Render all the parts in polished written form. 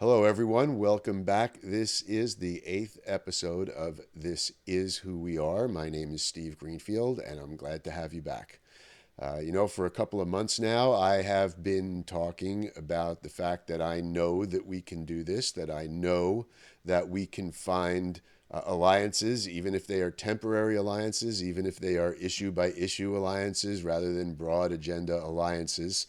Hello, everyone. Welcome back. This is the eighth episode of This Is Who We Are. My name is Steve Greenfield, and I'm glad to have you back. For a couple of months now, I have been talking about the fact that I know that we can do this, that I know that we can find alliances, even if they are temporary alliances, even if they are issue by issue alliances rather than broad agenda alliances.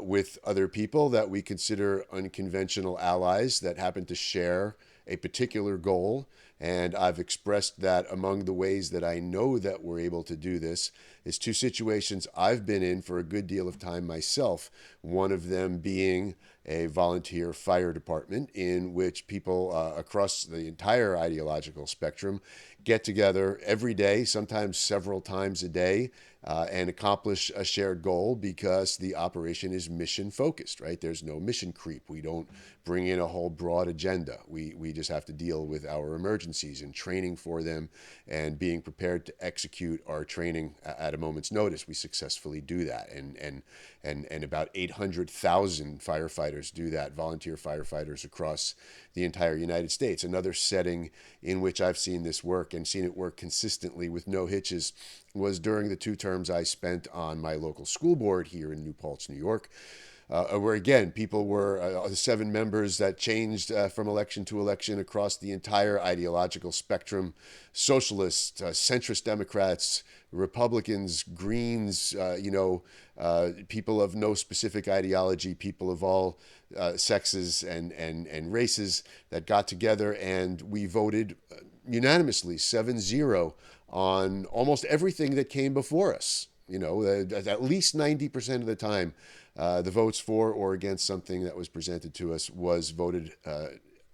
With other people that we consider unconventional allies that happen to share a particular goal. And I've expressed that among the ways that I know that we're able to do this is two situations I've been in for a good deal of time myself. One of them being a volunteer fire department in which people across the entire ideological spectrum get together every day, sometimes several times a day, and accomplish a shared goal because the operation is mission focused, right? There's no mission creep. We don't bring in a whole broad agenda. We just have to deal with our emergencies and training for them and being prepared to execute our training at a moment's notice. We successfully do that. And about 800,000 firefighters do that, volunteer firefighters across the entire United States. Another setting in which I've seen this work and seen it work consistently with no hitches was during the 2 terms I spent on my local school board here in New Paltz, New York, where again, people were 7 members that changed from election to election across the entire ideological spectrum: socialists, centrist Democrats, Republicans, Greens, people of no specific ideology, people of all sexes and races that got together, and we voted unanimously 7-0 on almost everything that came before us. At least 90% of the time, the votes for or against something that was presented to us was voted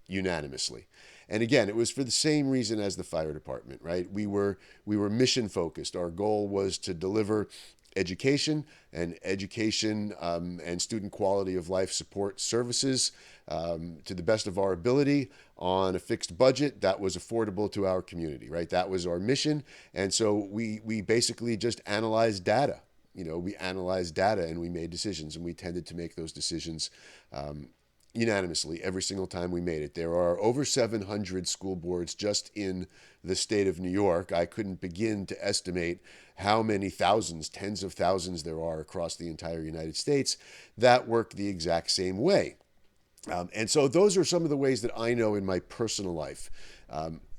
unanimously. And again, it was for the same reason as the fire department, right? We were mission focused. Our goal was to deliver education and student quality of life support services to the best of our ability on a fixed budget that was affordable to our community, right? That was our mission. And so we basically just analyzed data. We analyzed data and we made decisions, and we tended to make those decisions unanimously every single time we made it. There are over 700 school boards just in the state of New York. I couldn't begin to estimate how many thousands, tens of thousands there are across the entire United States that work the exact same way. And so those are some of the ways that I know in my personal life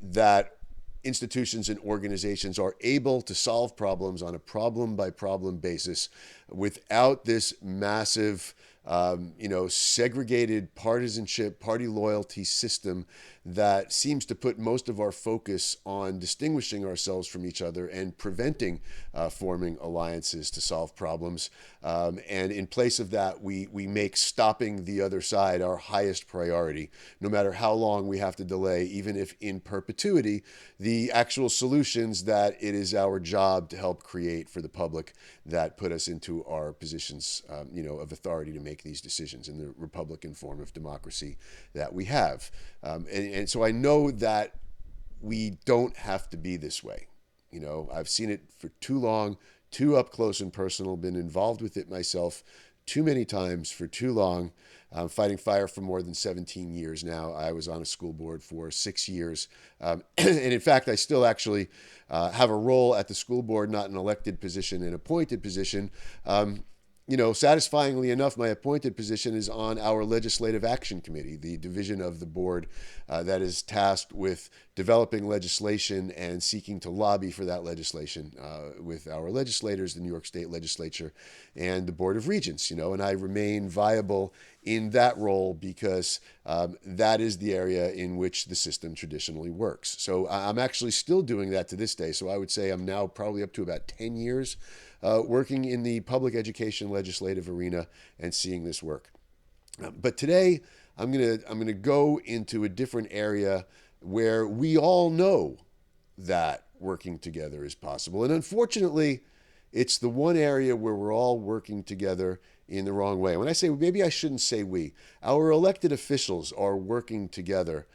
that institutions and organizations are able to solve problems on a problem by problem basis without this massive segregated partisanship, party loyalty system that seems to put most of our focus on distinguishing ourselves from each other and preventing forming alliances to solve problems. And in place of that, we make stopping the other side our highest priority, no matter how long we have to delay, even if in perpetuity, the actual solutions that it is our job to help create for the public that put us into our positions, of authority to make these decisions in the Republican form of democracy that we have. And so I know that we don't have to be this way. I've seen it for too long, too up close and personal, been involved with it myself too many times for too long. I'm fighting fire for more than 17 years now. I was on a school board for 6 years. And in fact, I still actually have a role at the school board, not an elected position, an appointed position. Satisfyingly enough, my appointed position is on our Legislative Action Committee, the division of the board that is tasked with developing legislation and seeking to lobby for that legislation with our legislators, the New York State Legislature, and the Board of Regents. And I remain viable in that role because that is the area in which the system traditionally works. So I'm actually still doing that to this day. So I would say I'm now probably up to about 10 years working in the public education legislative arena and seeing this work. But today, I'm gonna go into a different area where we all know that working together is possible. And unfortunately, it's the one area where we're all working together in the wrong way. When I say, maybe I shouldn't say we, our elected officials are working together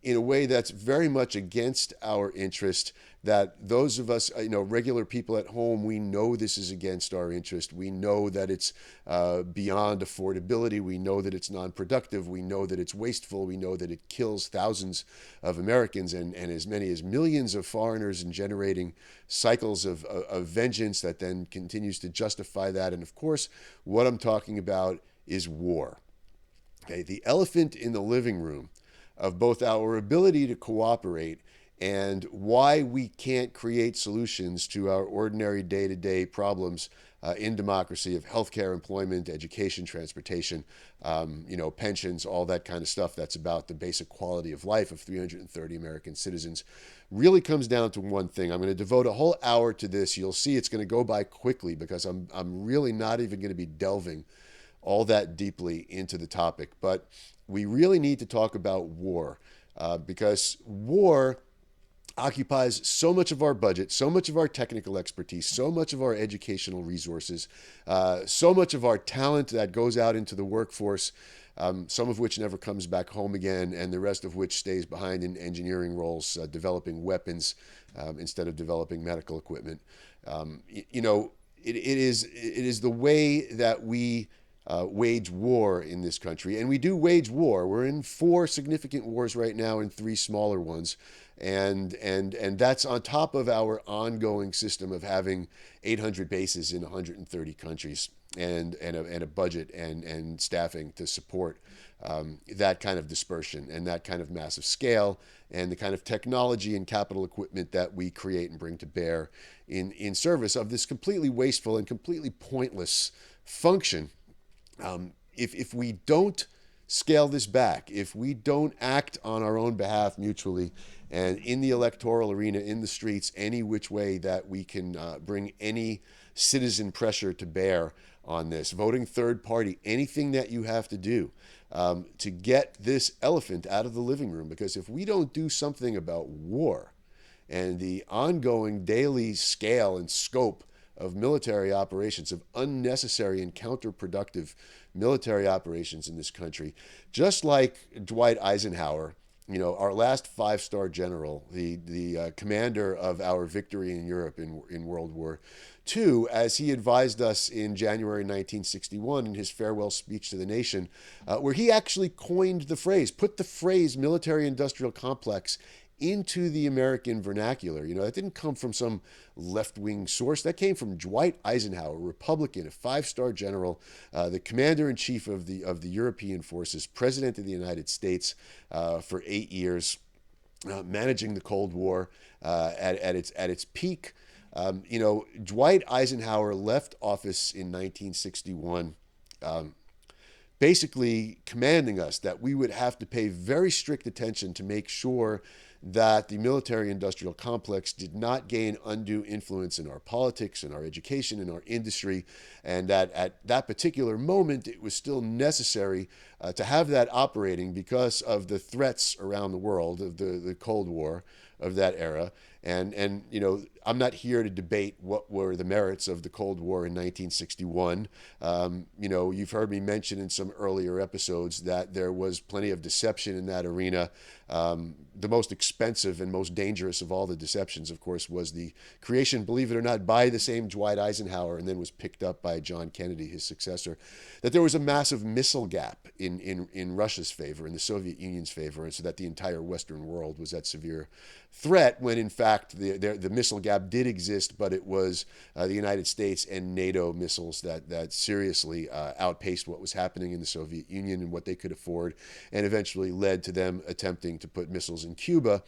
in a way that's very much against our interest. That those of us, regular people at home, we know this is against our interest. We know that it's beyond affordability. We know that it's non-productive. We know that it's wasteful. We know that it kills thousands of Americans and as many as millions of foreigners, and generating cycles of vengeance that then continues to justify that. And of course, what I'm talking about is war. Okay, the elephant in the living room of both our ability to cooperate and why we can't create solutions to our ordinary day-to-day problems in democracy of healthcare, employment, education, transportation, pensions, all that kind of stuff that's about the basic quality of life of 330 American citizens, really comes down to one thing. I'm going to devote a whole hour to this. You'll see it's going to go by quickly because I'm really not even going to be delving all that deeply into the topic. But we really need to talk about war because war occupies so much of our budget, so much of our technical expertise, so much of our educational resources, so much of our talent that goes out into the workforce, some of which never comes back home again, and the rest of which stays behind in engineering roles, developing weapons instead of developing medical equipment. It is the way that we wage war in this country, and we do wage war. We're in 4 significant wars right now and 3 smaller ones, and that's on top of our ongoing system of having 800 bases in 130 countries and a budget and staffing to support that kind of dispersion and that kind of massive scale and the kind of technology and capital equipment that we create and bring to bear in service of this completely wasteful and completely pointless function. If we don't scale this back, if we don't act on our own behalf mutually and in the electoral arena, in the streets, any which way that we can bring any citizen pressure to bear on this, voting third party, anything that you have to do to get this elephant out of the living room. Because if we don't do something about war and the ongoing daily scale and scope of military operations, of unnecessary and counterproductive military operations in this country, just like Dwight Eisenhower, our last 5-star general, the commander of our victory in Europe in World War II, as he advised us in January 1961 in his farewell speech to the nation, where he actually coined the phrase, put the phrase military-industrial complex into the American vernacular. That didn't come from some left-wing source. That came from Dwight Eisenhower, Republican, a 5-star general, the commander-in-chief of the European forces, president of the United States for 8 years, managing the Cold War at its peak. Dwight Eisenhower left office in 1961. Basically commanding us that we would have to pay very strict attention to make sure that the military-industrial complex did not gain undue influence in our politics, in our education, in our industry, and that at that particular moment it was still necessary to have that operating because of the threats around the world of the Cold War of that era. And I'm not here to debate what were the merits of the Cold War in 1961. You've heard me mention in some earlier episodes that there was plenty of deception in that arena. The most expensive and most dangerous of all the deceptions, of course, was the creation, believe it or not, by the same Dwight Eisenhower, and then was picked up by John Kennedy, his successor, that there was a massive missile gap in Russia's favor, in the Soviet Union's favor, and so that the entire Western world was at severe threat, when in fact the missile gap did exist, but it was the United States and NATO missiles that seriously outpaced what was happening in the Soviet Union and what they could afford, and eventually led to them attempting to put missiles in Cuba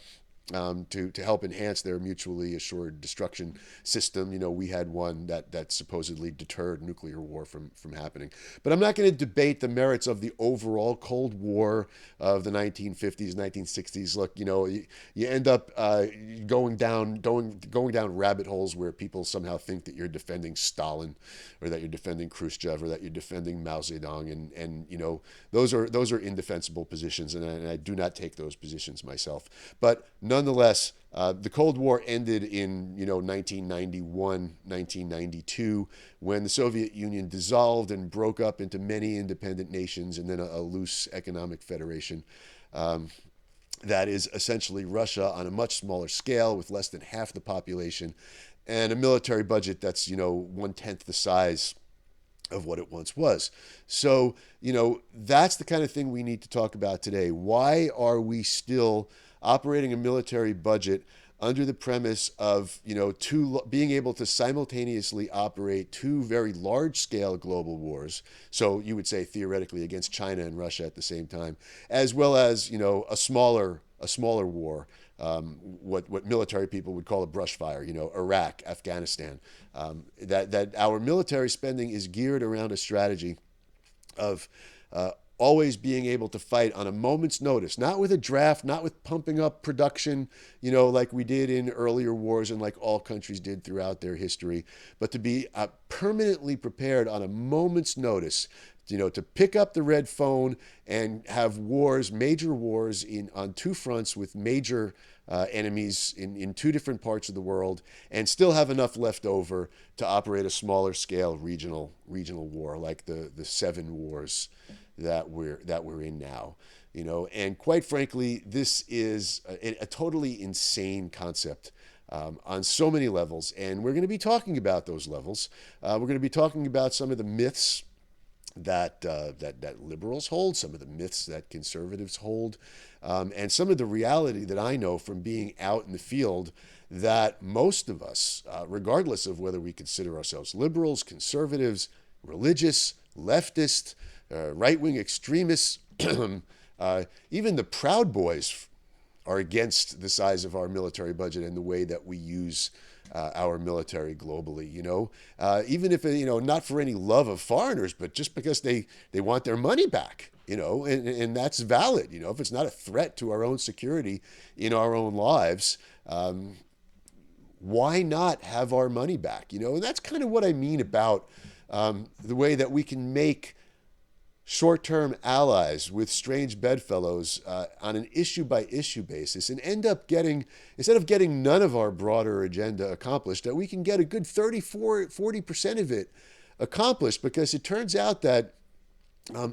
to help enhance their mutually assured destruction system. We had one that supposedly deterred nuclear war from happening. But I'm not going to debate the merits of the overall Cold War of the 1950s, 1960s. Look, you end up going down rabbit holes where people somehow think that you're defending Stalin, or that you're defending Khrushchev, or that you're defending Mao Zedong, and those are indefensible positions, and I do not take those positions myself. But nonetheless, the Cold War ended in 1991, 1992, when the Soviet Union dissolved and broke up into many independent nations and then a loose economic federation. that is essentially Russia on a much smaller scale with less than half the population and a military budget that's, 1/10 the size of what it once was. So, that's the kind of thing we need to talk about today. Why are we still operating a military budget under the premise of, being able to simultaneously operate two very large scale global wars? So you would say theoretically against China and Russia at the same time, as well as, a smaller war, what military people would call a brush fire, Iraq, Afghanistan. That our military spending is geared around a strategy of always being able to fight on a moment's notice, not with a draft, not with pumping up production, like we did in earlier wars and like all countries did throughout their history, but to be permanently prepared on a moment's notice, to pick up the red phone and have wars, major wars on two fronts with major enemies in two different parts of the world, and still have enough left over to operate a smaller scale regional war like the seven wars that we're in now. And quite frankly, this is a totally insane concept. On so many levels, and we're going to be talking about those levels. We're going to be talking about some of the myths that liberals hold, some of the myths that conservatives hold, and some of the reality that I know from being out in the field that most of us, regardless of whether we consider ourselves liberals, conservatives, religious, leftist, right-wing extremists, even the Proud Boys are against the size of our military budget and the way that we use our military globally, even if, not for any love of foreigners, but just because they want their money back, and that's valid, if it's not a threat to our own security in our own lives, why not have our money back, and that's kind of what I mean about the way that we can make short-term allies with strange bedfellows on an issue-by-issue basis and end up getting, instead of getting none of our broader agenda accomplished, that we can get a good 40% of it accomplished, because it turns out that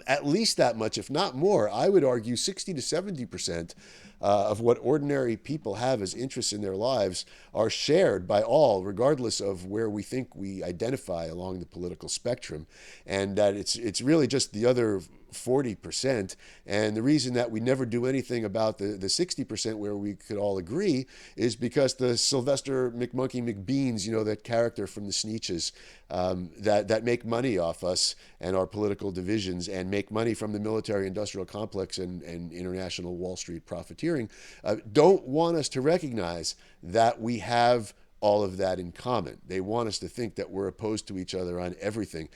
at least that much, if not more, I would argue 60 to 70% of what ordinary people have as interests in their lives are shared by all, regardless of where we think we identify along the political spectrum, and that it's really just the other 40%. And the reason that we never do anything about the 60% where we could all agree is because the Sylvester McMonkey McBeans, that character from the Sneetches, that make money off us and our political divisions, and make money from the military-industrial complex and international Wall Street profiteering, don't want us to recognize that we have all of that in common. They want us to think that we're opposed to each other on everything.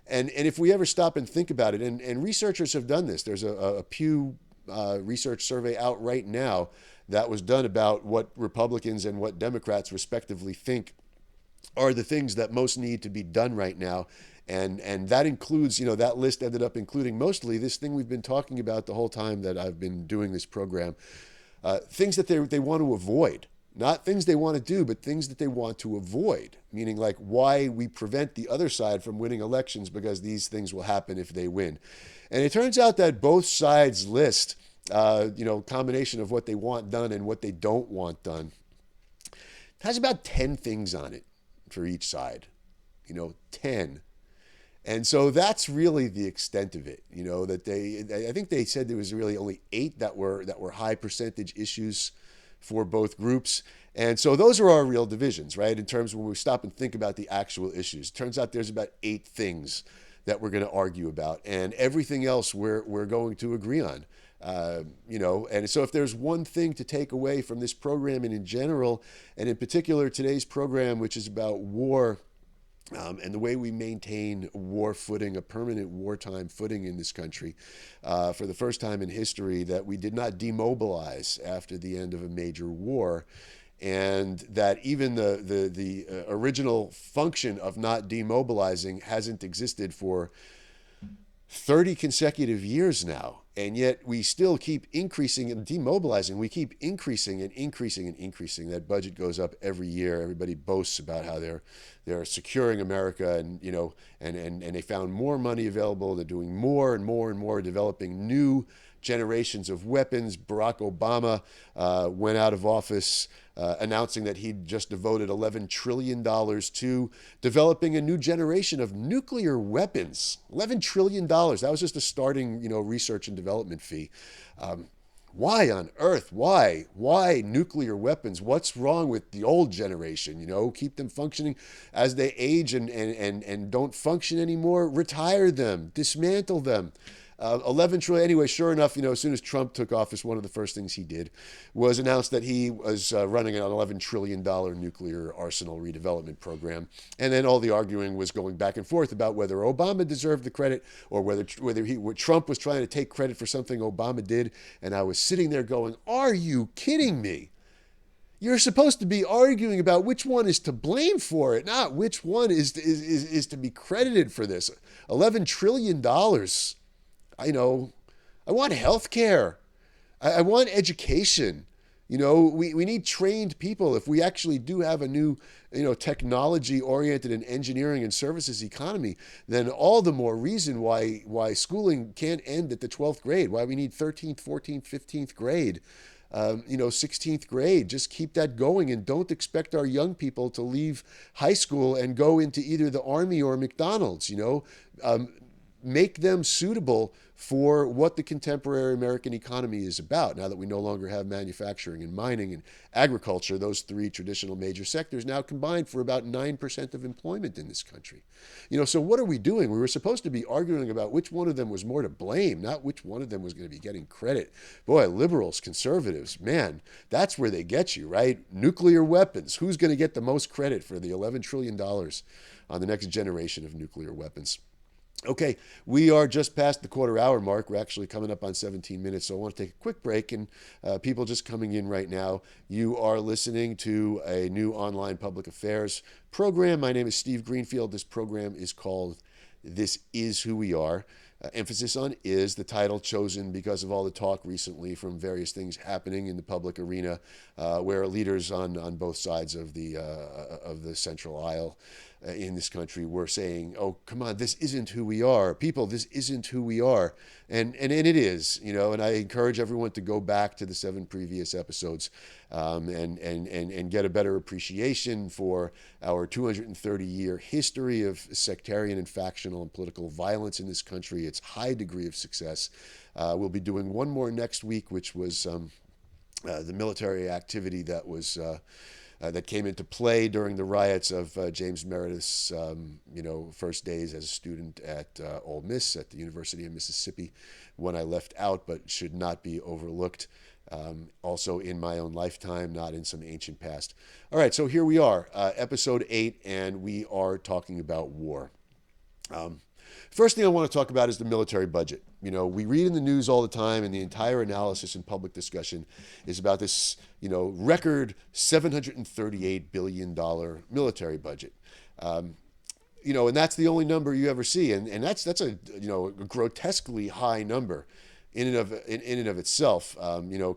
And if we ever stop and think about it, and researchers have done this, there's a Pew research survey out right now that was done about what Republicans and what Democrats respectively think are the things that most need to be done right now. And that includes, that list ended up including mostly this thing we've been talking about the whole time that I've been doing this program, things that they want to avoid. Not things they want to do, but things that they want to avoid, meaning like why we prevent the other side from winning elections, because these things will happen if they win. And it turns out that both sides list, combination of what they want done and what they don't want done, has about 10 things on it for each side, 10. And so that's really the extent of it, that I think they said there was really only 8 that were high percentage issues for both groups. And so those are our real divisions, right? In terms of when we stop and think about the actual issues. It turns out there's about 8 things that we're going to argue about, and everything else we're going to agree on. And so if there's one thing to take away from this program and in general, and in particular today's program, which is about war, and the way we maintain war footing, a permanent wartime footing in this country, for the first time in history, that we did not demobilize after the end of a major war, and that even the original function of not demobilizing hasn't existed for 30 consecutive years now. And yet we still keep increasing and demobilizing. We keep increasing and increasing and increasing. That budget goes up every year. Everybody boasts about how they're securing America, and and they found more money available. They're doing more and more and more, developing new generations of weapons. Barack Obama went out of office announcing that he'd just devoted $11 trillion to developing a new generation of nuclear weapons. $11 trillion. That was just a starting, research and development fee. Why on earth? Why? Why nuclear weapons? What's wrong with the old generation? Keep them functioning. As they age and don't function anymore, retire them, dismantle them. 11 trillion. Anyway, sure enough, as soon as Trump took office, one of the first things he did was announce that he was running an $11 trillion nuclear arsenal redevelopment program. And then all the arguing was going back and forth about whether Obama deserved the credit or whether Trump was trying to take credit for something Obama did. And I was sitting there going, are you kidding me? You're supposed to be arguing about which one is to blame for it, not which one is to be credited for this. $11 trillion. I want health care. I want education. We need trained people. If we actually do have a new, technology-oriented and engineering and services economy, then all the more reason why schooling can't end at the 12th grade, why we need 13th, 14th, 15th grade, 16th grade. Just keep that going, and don't expect our young people to leave high school and go into either the Army or McDonald's, make them suitable for what the contemporary American economy is about. Now that we no longer have manufacturing and mining and agriculture, those three traditional major sectors now combine for about 9% of employment in this country. So what are we doing? We were supposed to be arguing about which one of them was more to blame, not which one of them was going to be getting credit. Boy, liberals, conservatives, man, that's where they get you, right? Nuclear weapons. Who's going to get the most credit for the $11 trillion on the next generation of nuclear weapons? Okay, we are just past the quarter hour mark. We're actually coming up on 17 minutes, so I want to take a quick break. And people just coming in right now, you are listening to a new online public affairs program. My name is Steve Greenfield. This program is called This Is Who We Are. Emphasis on is, the title chosen because of all the talk recently from various things happening in the public arena, where leaders on both sides of the central aisle in this country were saying, oh, come on, this isn't who we are. People, this isn't who we are. And it is, and I encourage everyone to go back to the 7 previous episodes and get a better appreciation for our 230-year history of sectarian and factional and political violence in this country, its high degree of success. We'll be doing one more next week, which was the military activity that was that came into play during the riots of James Meredith's, first days as a student at Ole Miss at the University of Mississippi, one I left out but should not be overlooked. Also in my own lifetime, not in some ancient past. All right, so here we are, episode 8, and we are talking about war. First thing I want to talk about is the military budget. We read in the news all the time, and the entire analysis and public discussion is about this, record $738 billion military budget. And that's the only number you ever see, and that's a grotesquely high number in and of itself.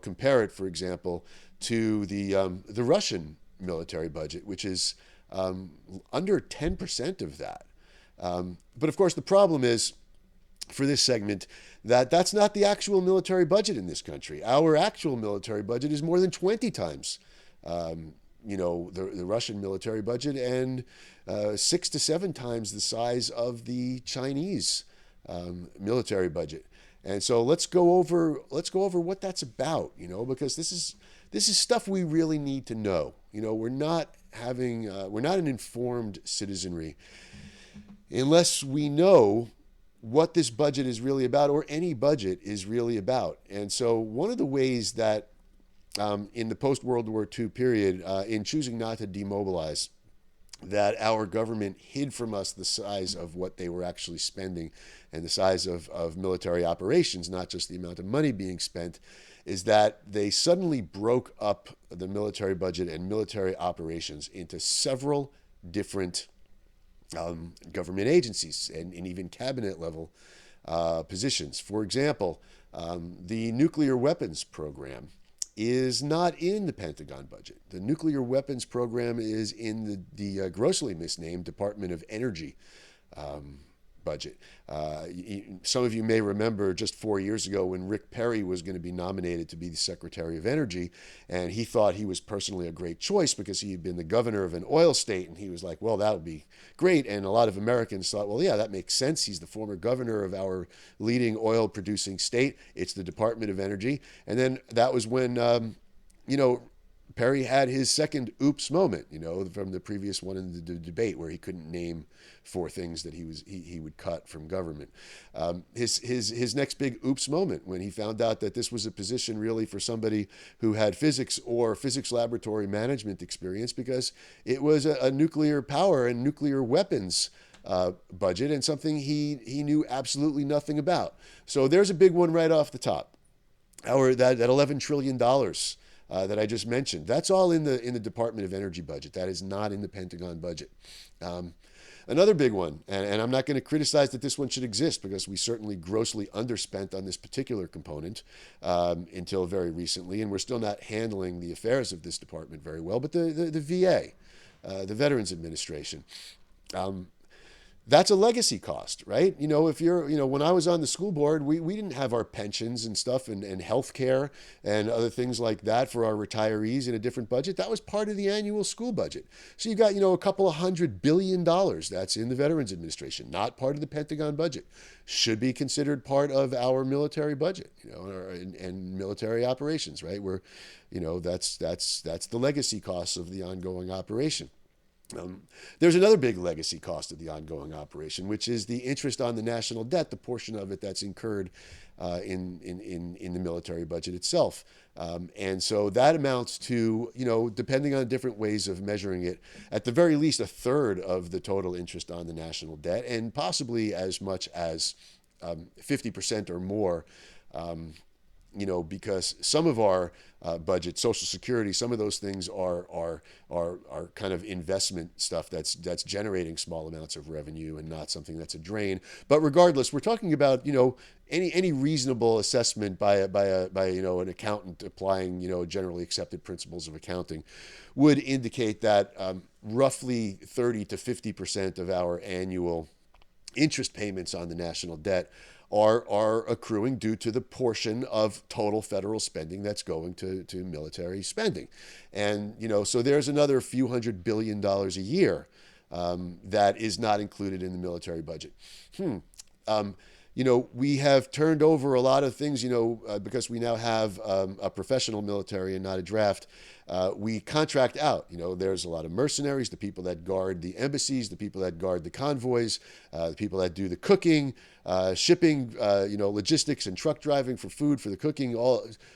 Compare it, for example, to the Russian military budget, which is under 10% of that. But of course, the problem is, for this segment, that's not the actual military budget in this country. Our actual military budget is more than 20 times, the Russian military budget, and 6 to 7 times the size of the Chinese military budget. And so let's go over what that's about, because this is stuff we really need to know. We're not an informed citizenry unless we know what this budget is really about, or any budget is really about. And so one of the ways that in the post-World War II period, in choosing not to demobilize, that our government hid from us the size of what they were actually spending and the size of military operations, not just the amount of money being spent, is that they suddenly broke up the military budget and military operations into several different government agencies and even cabinet level positions. For example, The nuclear weapons program is not in the Pentagon budget. The nuclear weapons program is in the grossly misnamed Department of Energy budget. Some of you may remember just 4 years ago when Rick Perry was going to be nominated to be the Secretary of Energy, and he thought he was personally a great choice because he had been the governor of an oil state, and he was like, well, that would be great. And a lot of Americans thought, well, yeah, that makes sense. He's the former governor of our leading oil producing state. It's the Department of Energy. And then that was when, you know, Perry had his second oops moment, from the previous one in the debate where he couldn't name four things that he would cut from government. His next big oops moment when he found out that this was a position really for somebody who had physics or physics laboratory management experience, because it was a nuclear power and nuclear weapons budget, and something he knew absolutely nothing about. So there's a big one right off the top. That $11 trillion that I just mentioned, that's all in the Department of Energy budget. That is not in the Pentagon budget. Another big one, and I'm not going to criticize that this one should exist, because we certainly grossly underspent on this particular component until very recently, and we're still not handling the affairs of this department very well, but the VA, the Veterans Administration. That's a legacy cost, right? If you're, when I was on the school board, we didn't have our pensions and stuff and health care and other things like that for our retirees in a different budget. That was part of the annual school budget. So you've got, a couple of $100 billion that's in the Veterans Administration, not part of the Pentagon budget. Should be considered part of our military budget, and military operations, right? Where, that's the legacy costs of the ongoing operation. There's another big legacy cost of the ongoing operation, which is the interest on the national debt, the portion of it that's incurred in the military budget itself. And so that amounts to, depending on different ways of measuring it, at the very least a third of the total interest on the national debt, and possibly as much as 50% or more. Because some of our budget, Social Security, some of those things are kind of investment stuff that's generating small amounts of revenue and not something that's a drain. But regardless, we're talking about any reasonable assessment by an accountant applying generally accepted principles of accounting would indicate that roughly 30 to 50% of our annual interest payments on the national debt are accruing due to the portion of total federal spending that's going to military spending. And, so there's another few $100 billion a year that is not included in the military budget. We have turned over a lot of things, because we now have a professional military and not a draft. We contract out. There's a lot of mercenaries, the people that guard the embassies, the people that guard the convoys, the people that do the cooking, shipping, logistics and truck driving for food, for the cooking,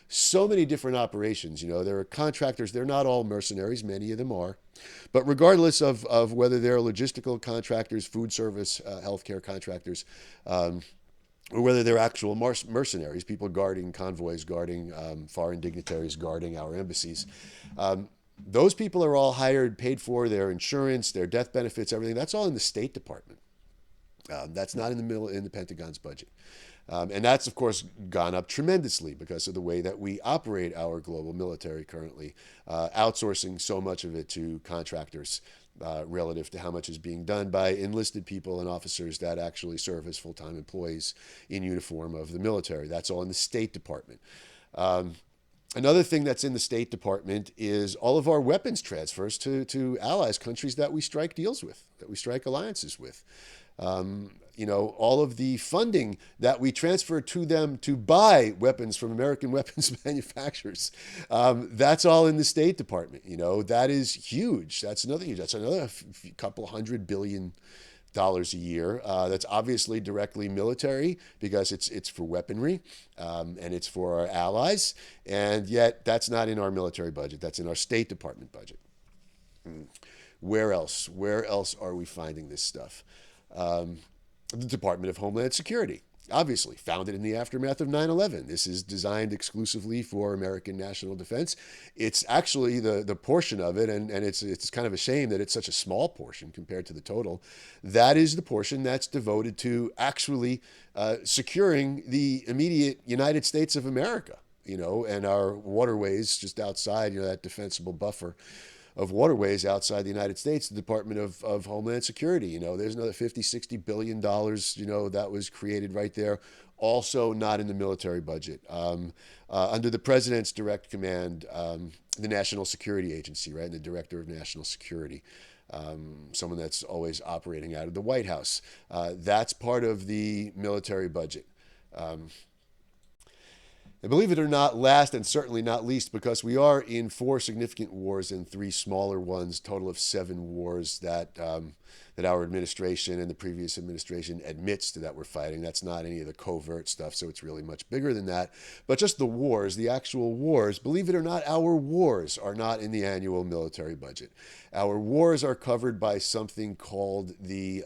so many different operations. There are contractors. They're not all mercenaries. Many of them are. But regardless of whether they're logistical contractors, food service, healthcare contractors, or whether they're actual mercenaries, people guarding convoys, guarding foreign dignitaries, guarding our embassies. Those people are all hired, paid for, their insurance, their death benefits, everything. That's all in the State Department. That's not in the Pentagon's budget. And that's, of course, gone up tremendously because of the way that we operate our global military currently, outsourcing so much of it to contractors relative to how much is being done by enlisted people and officers that actually serve as full-time employees in uniform of the military. That's all in the State Department. Another thing that's in the State Department is all of our weapons transfers to allies, countries that we strike deals with, that we strike alliances with. All of the funding that we transfer to them to buy weapons from American weapons manufacturers, that's all in the State Department. That is huge. That's another huge. That's another couple $100 billion a year. That's obviously directly military because it's for weaponry and it's for our allies. And yet that's not in our military budget. That's in our State Department budget. Where else? Where else are we finding this stuff? The Department of Homeland Security. obviously founded in the aftermath of 9/11. This is designed exclusively for American national defense. It's actually the portion of it, and it's kind of a shame that it's such a small portion compared to the total. That is the portion that's devoted to actually securing the immediate United States of America, and our waterways just outside, that defensible buffer of waterways outside the United States, the Department of Homeland Security. There's another 50, $60 billion, that was created right there. Also not in the military budget. Under the president's direct command, the National Security Agency, right, and the Director of National Security. Someone that's always operating out of the White House. That's part of the military budget. And believe it or not, last and certainly not least, because we are in 4 significant wars and 3 smaller ones, total of 7 wars that our administration and the previous administration admits that we're fighting. That's not any of the covert stuff, so it's really much bigger than that. But just the wars, the actual wars, believe it or not, our wars are not in the annual military budget. Our wars are covered by something called the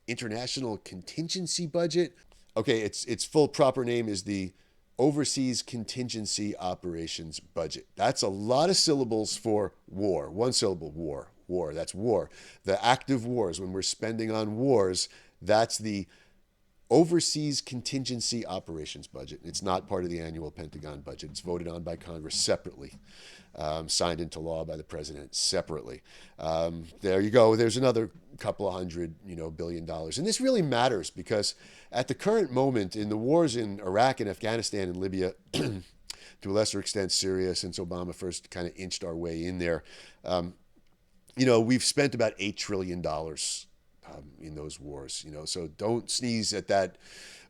International Contingency Budget. Okay, its full proper name is the Overseas Contingency Operations Budget. That's a lot of syllables for war. One syllable, war. War, that's war. The active wars, when we're spending on wars, that's the Overseas Contingency Operations Budget. It's not part of the annual Pentagon budget. It's voted on by Congress separately, signed into law by the president separately. There you go. There's another couple of $100 billion. And this really matters because at the current moment in the wars in Iraq and Afghanistan and Libya, to a lesser extent Syria, since Obama first kind of inched our way in there, we've spent about $8 trillion in those wars, so don't sneeze at that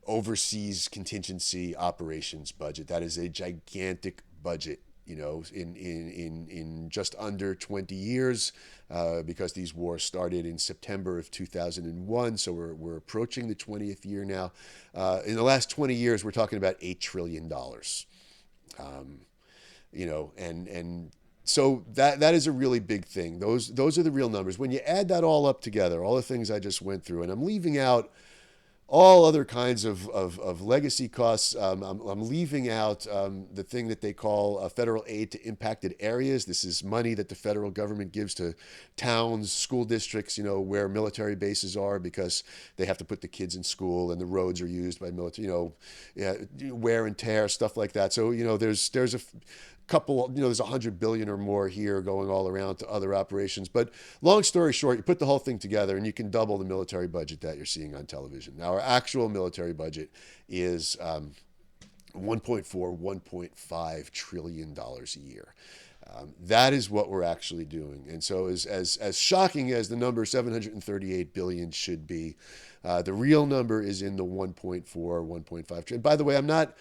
Overseas Contingency Operations budget. That is a gigantic budget, in just under 20 years, because these wars started in September of 2001, so we're approaching the 20th year now. In the last 20 years, we're talking about $8 trillion, and so that is a really big thing. Those are the real numbers. When you add that all up together, all the things I just went through, and I'm leaving out all other kinds of legacy costs. I'm leaving out the thing that they call federal aid to impacted areas. This is money that the federal government gives to towns, school districts, where military bases are, because they have to put the kids in school and the roads are used by military, wear and tear, stuff like that. So, there's a couple, there's 100 billion or more here going all around to other operations. But long story short, you put the whole thing together and you can double the military budget that you're seeing on television. Now, our actual military budget is 1.5 trillion dollars a year. That is what we're actually doing. And so as shocking as the number 738 billion should be, the real number is in the 1.4, 1.5 trillion. By the way, I'm not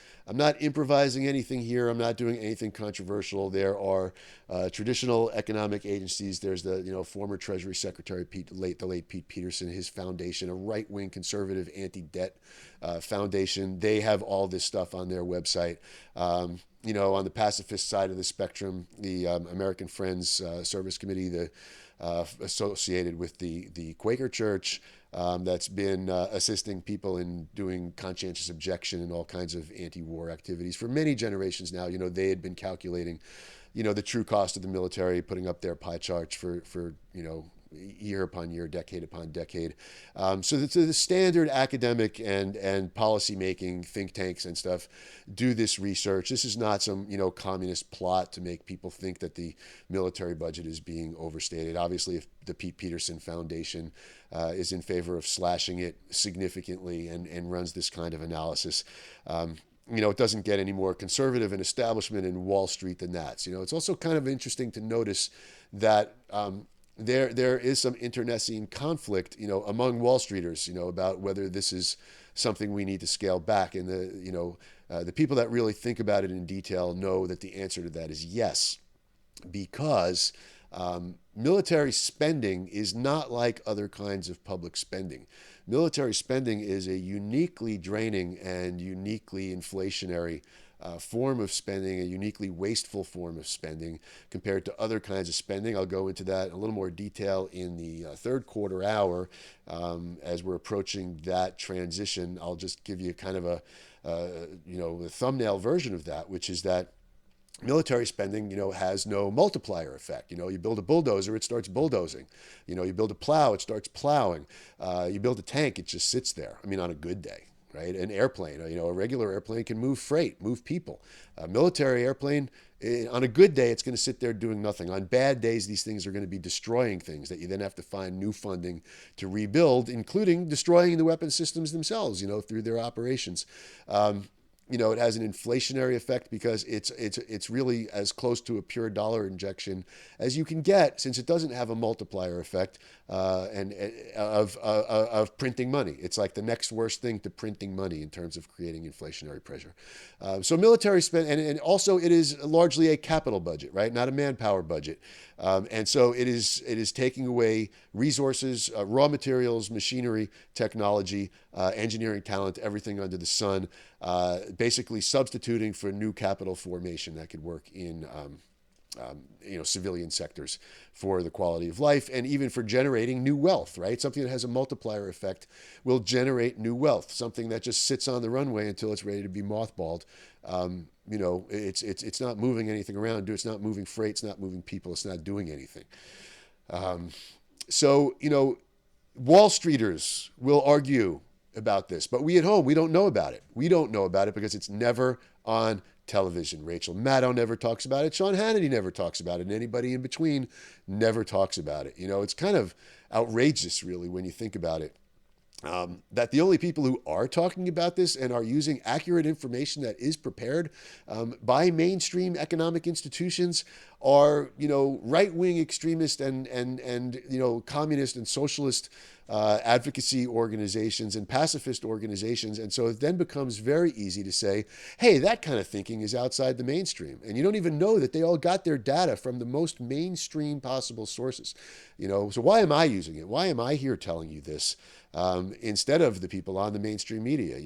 improvising anything here. I'm not doing anything controversial. There are traditional economic agencies. There's the former Treasury Secretary the late Pete Peterson, his foundation, a right-wing conservative anti-debt foundation. They have all this stuff on their website. On the pacifist side of the spectrum, the American Friends Service Committee, associated with the Quaker Church, that's been assisting people in doing conscientious objection and all kinds of anti-war activities for many generations now. They had been calculating, the true cost of the military, putting up their pie charts for year upon year, decade upon decade. So the standard academic and policy making think tanks and stuff do this research. This is not some communist plot to make people think that the military budget is being overstated. Obviously, if the Pete Peterson Foundation is in favor of slashing it significantly and runs this kind of analysis, it doesn't get any more conservative and establishment in Wall Street than that. It's also kind of interesting to notice that there is some internecine conflict, among Wall Streeters, about whether this is something we need to scale back. And the people that really think about it in detail know that the answer to that is yes, because military spending is not like other kinds of public spending. Military spending is a uniquely draining and uniquely inflationary form of spending, a uniquely wasteful form of spending compared to other kinds of spending. I'll go into that in a little more detail in the third quarter hour. As we're approaching that transition, I'll just give you kind of a thumbnail version of that, which is that military spending, has no multiplier effect. You build a bulldozer, it starts bulldozing. You build a plow, it starts plowing. You build a tank, it just sits there. I mean, on a good day, right? An airplane, a regular airplane can move freight, move people. A military airplane, on a good day, it's going to sit there doing nothing. On bad days, these things are going to be destroying things that you then have to find new funding to rebuild, including destroying the weapon systems themselves, through their operations. It has an inflationary effect because it's really as close to a pure dollar injection as you can get, since it doesn't have a multiplier effect of printing money. It's like the next worst thing to printing money in terms of creating inflationary pressure. So military spend, and also it is largely a capital budget, right? Not a manpower budget. And so it is taking away resources, raw materials, machinery, technology, engineering talent, everything under the sun, basically substituting for new capital formation that could work in civilian sectors for the quality of life and even for generating new wealth, right? Something that has a multiplier effect will generate new wealth. Something that just sits on the runway until it's ready to be mothballed. It's not moving anything around. It's not moving freight. It's not moving people. It's not doing anything. Wall Streeters will argue about this, but we at home, we don't know about it. We don't know about it because it's never on television. Rachel Maddow never talks about it. Sean Hannity never talks about it. And anybody in between never talks about it. It's kind of outrageous, really, when you think about it. That the only people who are talking about this and are using accurate information that is prepared by mainstream economic institutions are, right-wing extremist and communist and socialist advocacy organizations and pacifist organizations. And so it then becomes very easy to say, hey, that kind of thinking is outside the mainstream. And you don't even know that they all got their data from the most mainstream possible sources. So why am I using it? Why am I here telling you this instead of the people on the mainstream media?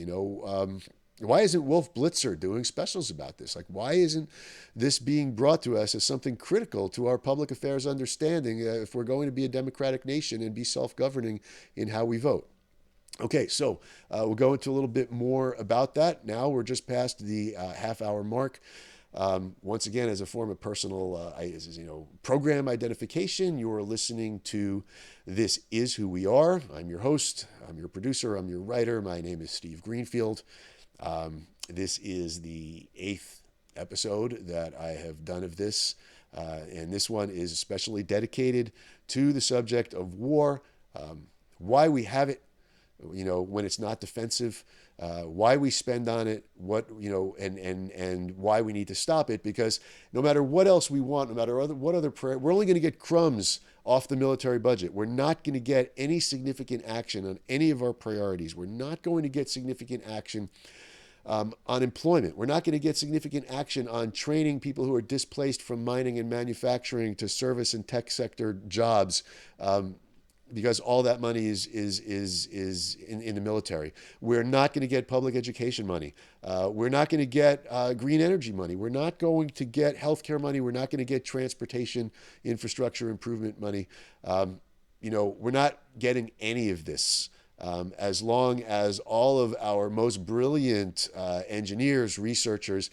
Why isn't Wolf Blitzer doing specials about this? Like, why isn't this being brought to us as something critical to our public affairs understanding if we're going to be a democratic nation and be self-governing in how we vote? Okay, so we'll go into a little bit more about that. Now we're just past the half-hour mark. Once again, as a form of personal program identification, you're listening to This Is Who We Are. I'm your host. I'm your producer. I'm your writer. My name is Steve Greenfield. This is the 8th episode that I have done of this, and this one is especially dedicated to the subject of war, why we have it, when it's not defensive, why we spend on it, and why we need to stop it, because no matter what else we want, no matter what other prayer, we're only going to get crumbs off the military budget. We're not going to get any significant action on any of our priorities. We're not going to get significant action on employment. We're not going to get significant action on training people who are displaced from mining and manufacturing to service and tech sector jobs, because all that money is in the military. We're not going to get public education money. We're not going to get green energy money. We're not going to get healthcare money. We're not going to get transportation infrastructure improvement money. We're not getting any of this. As long as all of our most brilliant engineers, researchers,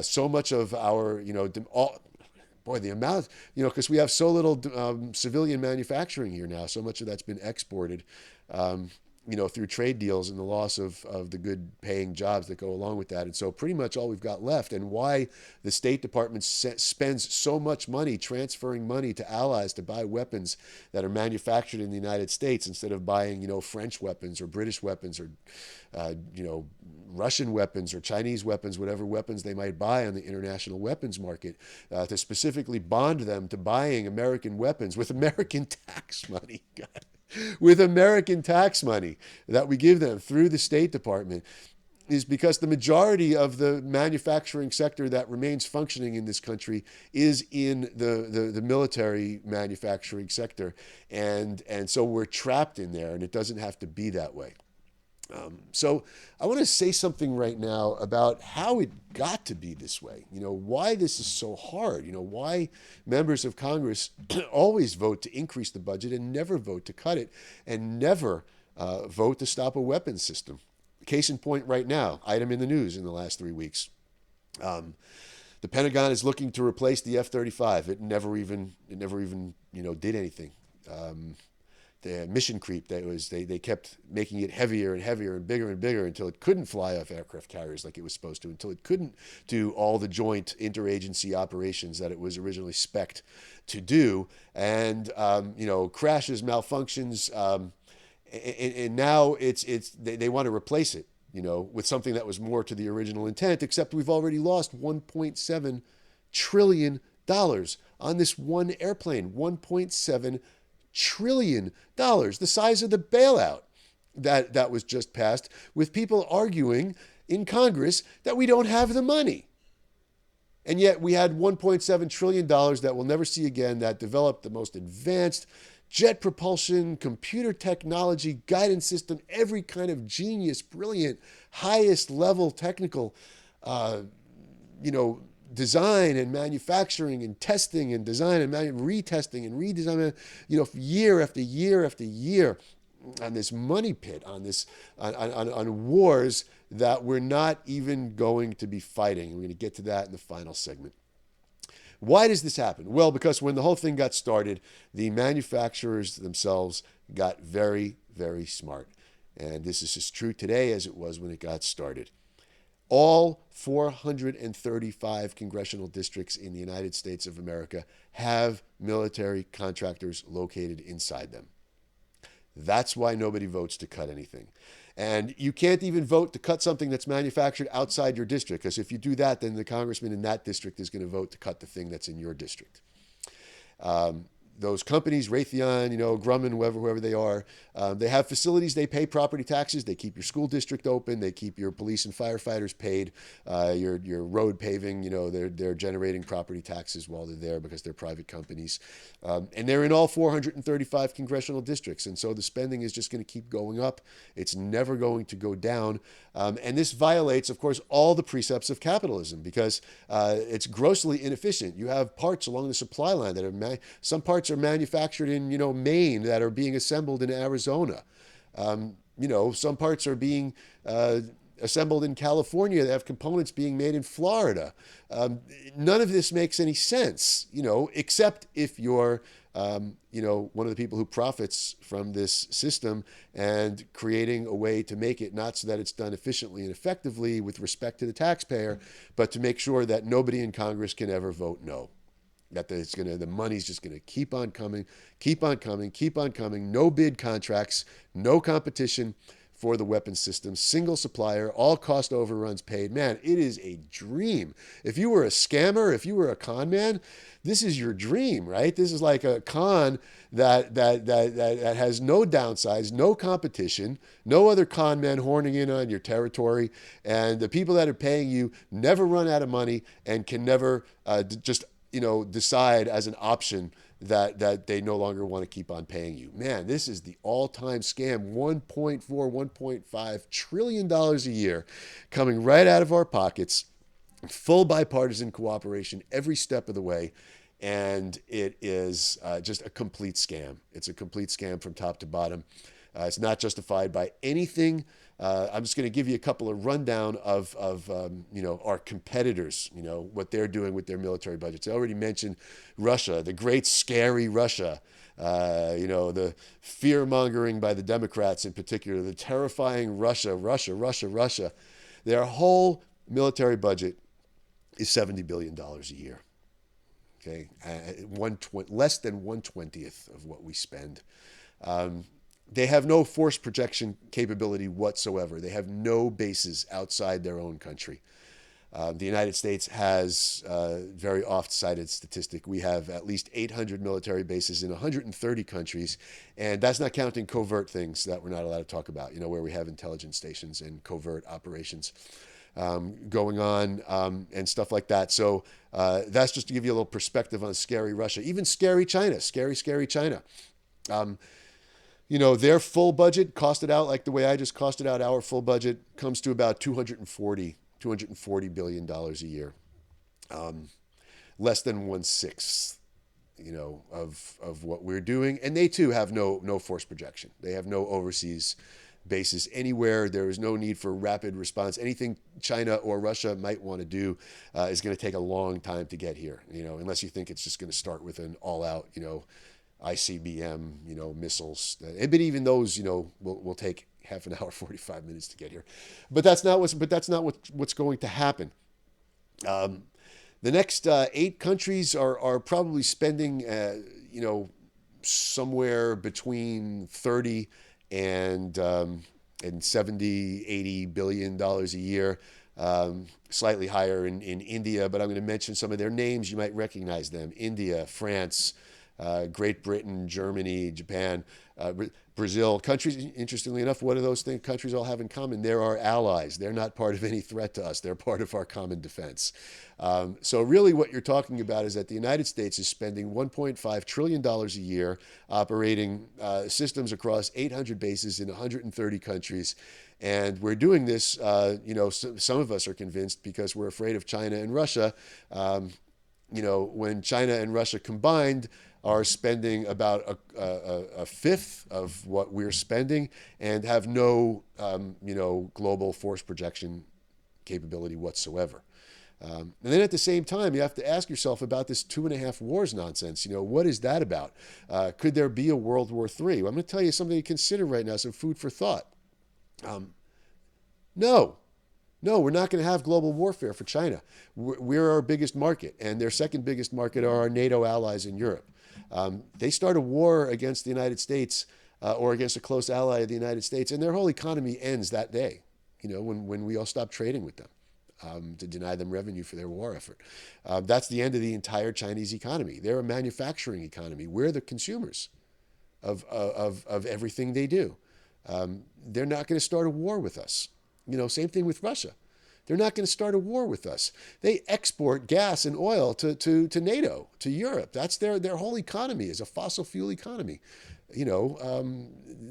so much of our, the amount, because we have so little civilian manufacturing here now, so much of that's been exported, through trade deals and the loss of the good paying jobs that go along with that. And so pretty much all we've got left, and why the State Department spends so much money transferring money to allies to buy weapons that are manufactured in the United States instead of buying, French weapons or British weapons or, Russian weapons or Chinese weapons, whatever weapons they might buy on the international weapons market, to specifically bond them to buying American weapons with American tax money. With American tax money that we give them through the State Department, is because the majority of the manufacturing sector that remains functioning in this country is in the military manufacturing sector. And so we're trapped in there, and it doesn't have to be that way. So I want to say something right now about how it got to be this way. Why this is so hard. Why members of Congress always vote to increase the budget and never vote to cut it, and never vote to stop a weapons system. Case in point right now, item in the news in the last 3 weeks. The Pentagon is looking to replace the F-35. It never even did anything. The mission creep they kept making it heavier and heavier and bigger until it couldn't fly off aircraft carriers like it was supposed to, until it couldn't do all the joint interagency operations that it was originally spec'd to do, and crashes, malfunctions, and now they want to replace it, with something that was more to the original intent. Except we've already lost $1.7 trillion on this one airplane. $1.7 trillion, the size of the bailout that was just passed, with people arguing in Congress that we don't have the money. And yet we had $1.7 trillion that we'll never see again, that developed the most advanced jet propulsion, computer technology, guidance system, every kind of genius, brilliant, highest level technical, design and manufacturing and testing and design and retesting and redesign, year after year after year, on this money pit, on wars that we're not even going to be fighting. We're going to get to that in the final segment. Why does this happen? Well, because when the whole thing got started, the manufacturers themselves got very, very smart. And this is as true today as it was when it got started. All 435 congressional districts in the United States of America have military contractors located inside them. That's why nobody votes to cut anything. And you can't even vote to cut something that's manufactured outside your district, because if you do that, then the congressman in that district is going to vote to cut the thing that's in your district. Those companies, Raytheon, Grumman, whoever they are, they have facilities. They pay property taxes. They keep your school district open. They keep your police and firefighters paid. Your road paving, they're generating property taxes while they're there because they're private companies. And they're in all 435 congressional districts. And so the spending is just going to keep going up. It's never going to go down. And this violates, of course, all the precepts of capitalism, because it's grossly inefficient. You have parts along the supply line that are some parts are manufactured in Maine that are being assembled in Arizona. Some parts are being assembled in California that have components being made in Florida. None of this makes any sense, except if you're one of the people who profits from this system and creating a way to make it not so that it's done efficiently and effectively with respect to the taxpayer, but to make sure that nobody in Congress can ever vote no. That the money's just going to keep on coming, no bid contracts, no competition for the weapons system, single supplier, all cost overruns paid. Man, it is a dream. If you were a scammer, if you were a con man, this is your dream, right? This is like a con that has no downsides, no competition, no other con men horning in on your territory, and the people that are paying you never run out of money and can never decide as an option that they no longer want to keep on paying you. Man, this is the all-time scam. $1.5 trillion a year coming right out of our pockets, full bipartisan cooperation every step of the way. And it is just a complete scam. It's a complete scam from top to bottom. It's not justified by anything. I'm just going to give you a couple of rundown of our competitors, what they're doing with their military budgets. I already mentioned Russia, the great scary Russia, the fear-mongering by the Democrats in particular, the terrifying Russia. Their whole military budget is $70 billion a year. Okay, less than 1/20th of what we spend. They have no force projection capability whatsoever. They have no bases outside their own country. The United States has a very oft-cited statistic. We have at least 800 military bases in 130 countries, and that's not counting covert things that we're not allowed to talk about, where we have intelligence stations and covert operations going on and stuff like that. So that's just to give you a little perspective on scary Russia, even scary China, scary China. Their full budget, costed out like the way I just costed out our full budget, comes to about $240 billion a year. Less than 1/6, of what we're doing. And they too have no force projection. They have no overseas bases anywhere. There is no need for rapid response. Anything China or Russia might want to do is going to take a long time to get here, unless you think it's just going to start with an all-out, ICBM, missiles. But even those, will take half an hour, 45 minutes to get here. But that's not what's going to happen. The next 8 countries are probably spending, somewhere between 30 and 70, $80 billion a year. Slightly higher in India, but I'm going to mention some of their names. You might recognize them: India, France, Great Britain, Germany, Japan, Brazil. Countries, interestingly enough, what do those countries all have in common? They're our allies. They're not part of any threat to us. They're part of our common defense. So really what you're talking about is that the United States is spending $1.5 trillion a year operating systems across 800 bases in 130 countries. And we're doing this, some of us are convinced because we're afraid of China and Russia. When China and Russia combined are spending about a fifth of what we're spending and have no, global force projection capability whatsoever. And then at the same time, you have to ask yourself about this 2.5 wars nonsense. What is that about? Could there be a World War III? Well, I'm going to tell you something to consider right now, some food for thought. No, we're not going to have global warfare for China. We're our biggest market, and their second biggest market are our NATO allies in Europe. They start a war against the United States or against a close ally of the United States, and their whole economy ends that day, when we all stop trading with them to deny them revenue for their war effort. That's the end of the entire Chinese economy. They're a manufacturing economy. We're the consumers of everything they do. They're not going to start a war with us. Same thing with Russia. They're not going to start a war with us. They export gas and oil to NATO, to Europe. That's their whole economy is a fossil fuel economy.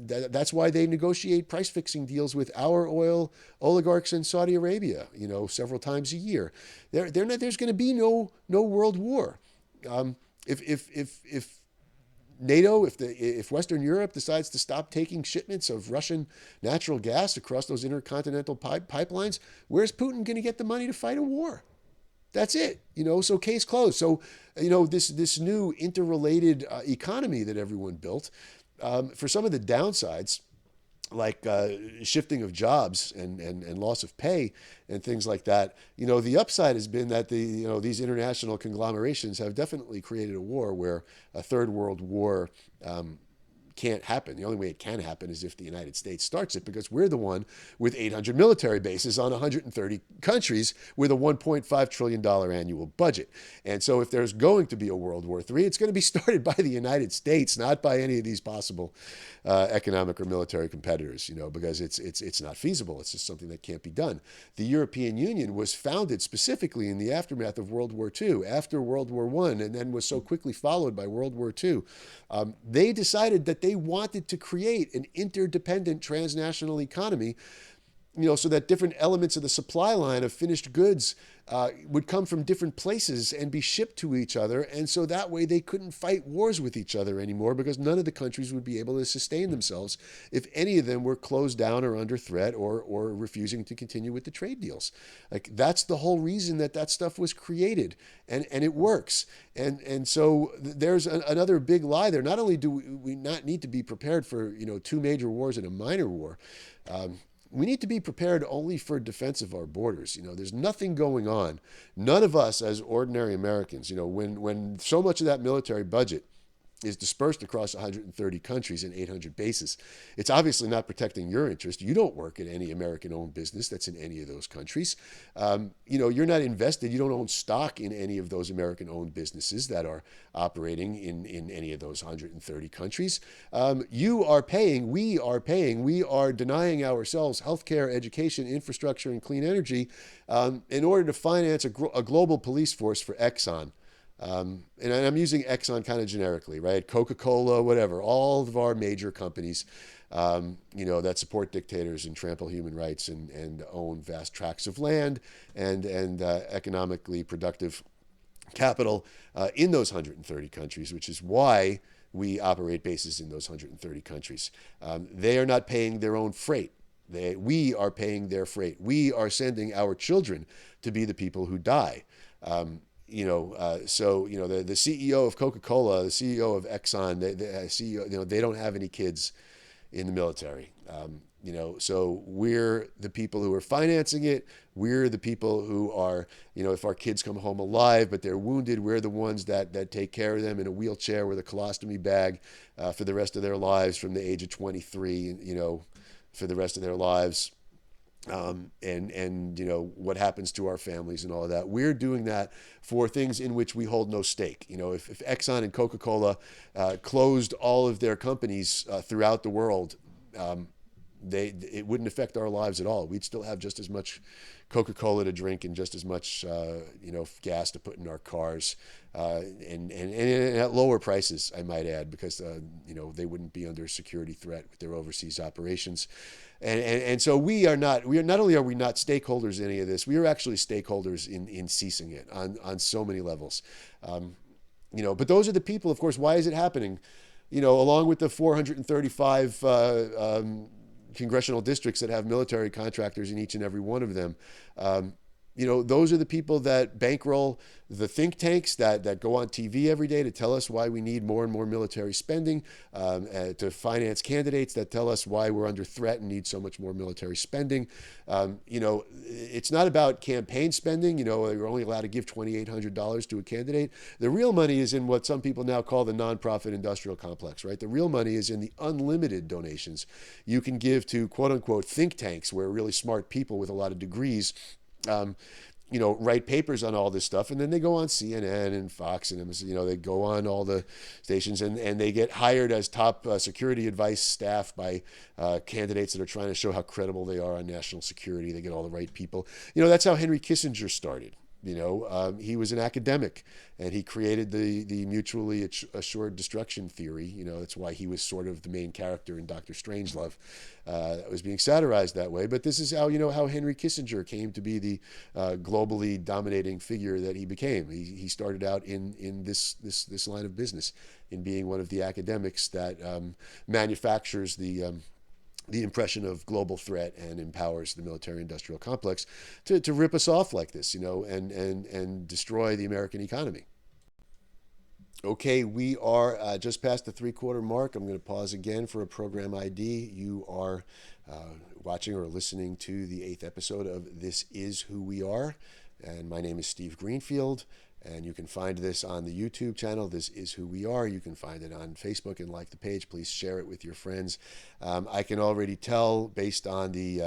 That's why they negotiate price fixing deals with our oil oligarchs in Saudi Arabia, several times a year. There's going to be no world war. If NATO, if Western Europe decides to stop taking shipments of Russian natural gas across those intercontinental pipelines, where's Putin going to get the money to fight a war? That's it, so case closed. So, this new interrelated economy that everyone built, for some of the downsides, like shifting of jobs and loss of pay and things like that, the upside has been that these international conglomerations have definitely created a war where a third world war can't happen. The only way it can happen is if the United States starts it, because we're the one with 800 military bases on 130 countries with a $1.5 trillion annual budget. And so if there's going to be a World War III, it's going to be started by the United States, not by any of these possible economic or military competitors, because it's not feasible. It's just something that can't be done. The European Union was founded specifically in the aftermath of World War II, after World War I, and then was so quickly followed by World War II. They decided that they wanted to create an interdependent transnational economy, so that different elements of the supply line of finished goods would come from different places and be shipped to each other. And so that way they couldn't fight wars with each other anymore, because none of the countries would be able to sustain themselves if any of them were closed down or under threat or refusing to continue with the trade deals. Like, that's the whole reason that stuff was created, and it works. And so there's another big lie there. Not only do we not need to be prepared for, 2 major wars and a minor war, we need to be prepared only for defense of our borders. There's nothing going on. None of us as ordinary Americans, when so much of that military budget is dispersed across 130 countries and 800 bases, it's obviously not protecting your interest. You don't work at any American-owned business that's in any of those countries. You're not invested. You don't own stock in any of those American-owned businesses that are operating in any of those 130 countries. You are paying, we are denying ourselves healthcare, education, infrastructure, and clean energy in order to finance a global police force for Exxon. And I'm using Exxon kind of generically, right? Coca-Cola, whatever, all of our major companies, that support dictators and trample human rights and own vast tracts of land and economically productive capital in those 130 countries, which is why we operate bases in those 130 countries. They are not paying their own freight. We are paying their freight. We are sending our children to be the people who die. The CEO of Coca-Cola, the CEO of Exxon, the CEO, they don't have any kids in the military. So we're the people who are financing it. We're the people who are, if our kids come home alive, but they're wounded, we're the ones that take care of them in a wheelchair with a colostomy bag for the rest of their lives from the age of 23, for the rest of their lives. What happens to our families and all of that. We're doing that for things in which we hold no stake. If Exxon and Coca-Cola closed all of their companies throughout the world, it wouldn't affect our lives at all. We'd still have just as much Coca-Cola to drink and just as much gas to put in our cars, and at lower prices, I might add, because they wouldn't be under security threat with their overseas operations. And so not only are we not stakeholders in any of this, we are actually stakeholders in ceasing it on so many levels. But those are the people, of course. Why is it happening? Along with the 435 congressional districts that have military contractors in each and every one of them. Those are the people that bankroll the think tanks that go on TV every day to tell us why we need more and more military spending, to finance candidates that tell us why we're under threat and need so much more military spending. It's not about campaign spending. You're only allowed to give $2,800 to a candidate. The real money is in what some people now call the nonprofit industrial complex, right? The real money is in the unlimited donations you can give to quote unquote think tanks, where really smart people with a lot of degrees write papers on all this stuff, and then they go on CNN and Fox and they go on all the stations and they get hired as top security advice staff by candidates that are trying to show how credible they are on national security. They get all the right people. That's how Henry Kissinger started. He was an academic, and he created the mutually assured destruction theory. That's why he was sort of the main character in Dr. Strangelove. That was being satirized that way. But this is how Henry Kissinger came to be the globally dominating figure that he became. He started out in this line of business, in being one of the academics that manufactures the impression of global threat and empowers the military-industrial complex to rip us off like this, and destroy the American economy. Okay, we are just past the 3/4 mark. I'm going to pause again for a program ID. You are watching or listening to the 8th episode of This Is Who We Are, and my name is Steve Greenfield. And you can find this on the YouTube channel, This Is Who We Are. You can find it on Facebook and like the page. Please share it with your friends. I can already tell, based on the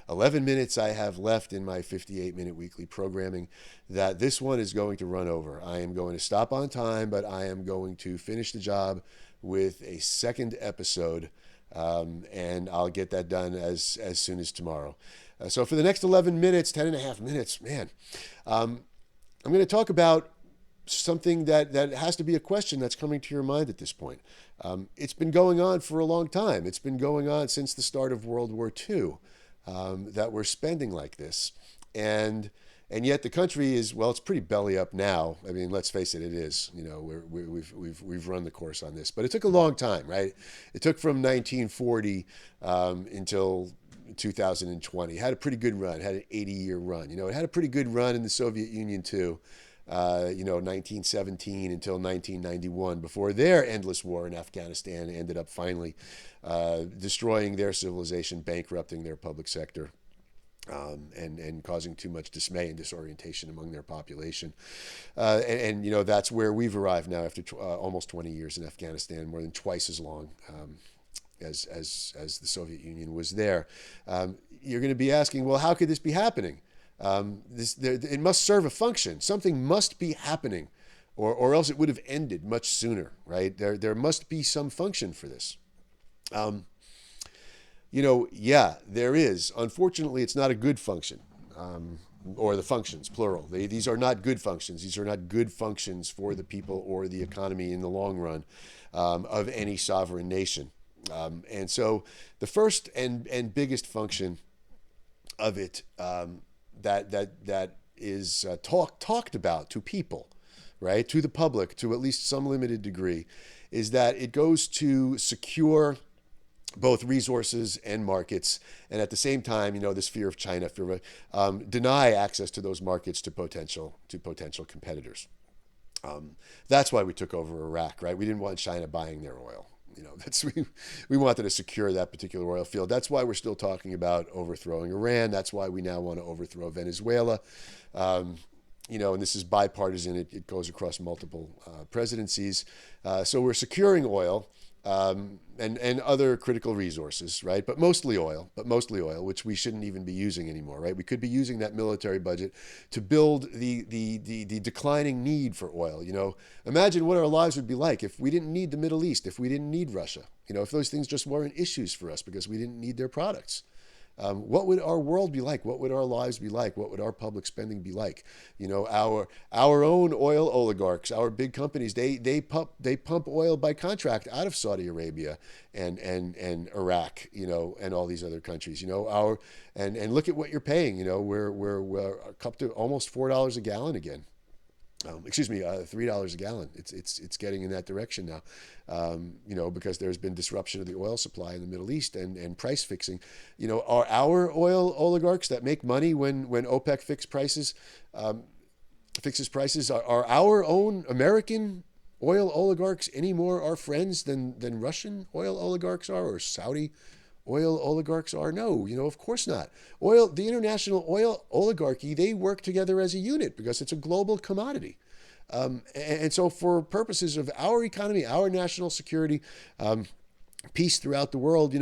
11 minutes I have left in my 58-minute weekly programming, that this one is going to run over. I am going to stop on time, but I am going to finish the job with a second episode, and I'll get that done as soon as tomorrow. So for the next 11 minutes, 10 and a half minutes, man, I'm going to talk about something that has to be a question that's coming to your mind at this point. It's been going on for a long time. It's been going on since the start of World War II, that we're spending like this. And yet the country is, well, it's pretty belly up now. I mean, let's face it, it is. We've run the course on this. But it took a long time, right? It took from 1940 until 2020. Had a pretty good run, had an 80-year run. It had a pretty good run in the Soviet Union too, 1917 until 1991, before their endless war in Afghanistan ended up finally destroying their civilization, bankrupting their public sector, and causing too much dismay and disorientation among their population. That's where we've arrived now after almost 20 years in Afghanistan, more than twice as long as the Soviet Union was there. You're going to be asking, well, how could this be happening? It must serve a function. Something must be happening, or else it would have ended much sooner, right? There must be some function for this. Yeah, there is. Unfortunately, it's not a good function. or the functions, plural. These are not good functions. These are not good functions for the people or the economy in the long run of any sovereign nation. And so the first and biggest function of it that is talked about to people, right, to the public, to at least some limited degree, is that it goes to secure both resources and markets, and at the same time, this fear of China, deny access to those markets to potential competitors. That's why we took over Iraq, right? We didn't want China buying their oil. We wanted to secure that particular oil field. That's why we're still talking about overthrowing Iran. That's why we now want to overthrow Venezuela. And this is bipartisan. It goes across multiple presidencies. So we're securing oil and other critical resources, right? But mostly oil, which we shouldn't even be using anymore, right? We could be using that military budget to build the declining need for oil. Imagine what our lives would be like if we didn't need the Middle East, if we didn't need Russia, if those things just weren't issues for us because we didn't need their products. What would our world be like? What would our lives be like? What would our public spending be like? Our own oil oligarchs, our big companies, they pump oil by contract out of Saudi Arabia and Iraq, and all these other countries. And look at what you're paying. We're up to almost $4 a gallon again. $3 a gallon. It's getting in that direction now, because there's been disruption of the oil supply in the Middle East and price fixing. Are our oil oligarchs that make money when OPEC fixes prices, are our own American oil oligarchs any more our friends than Russian oil oligarchs are, or Saudi oil oligarchs are? No, of course not. The international oil oligarchy, they work together as a unit because it's a global commodity. And so for purposes of our economy, our national security, peace throughout the world,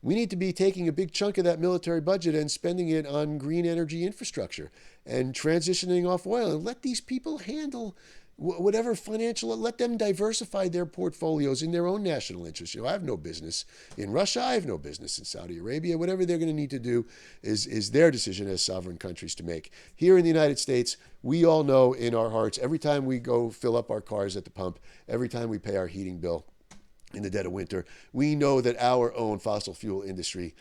we need to be taking a big chunk of that military budget and spending it on green energy infrastructure and transitioning off oil, and let these people handle whatever financial, let them diversify their portfolios in their own national interest. I have no business in Russia. I have no business in Saudi Arabia. Whatever they're going to need to do is their decision as sovereign countries to make. Here in the United States, we all know in our hearts, every time we go fill up our cars at the pump, every time we pay our heating bill in the dead of winter, we know that our own fossil fuel industry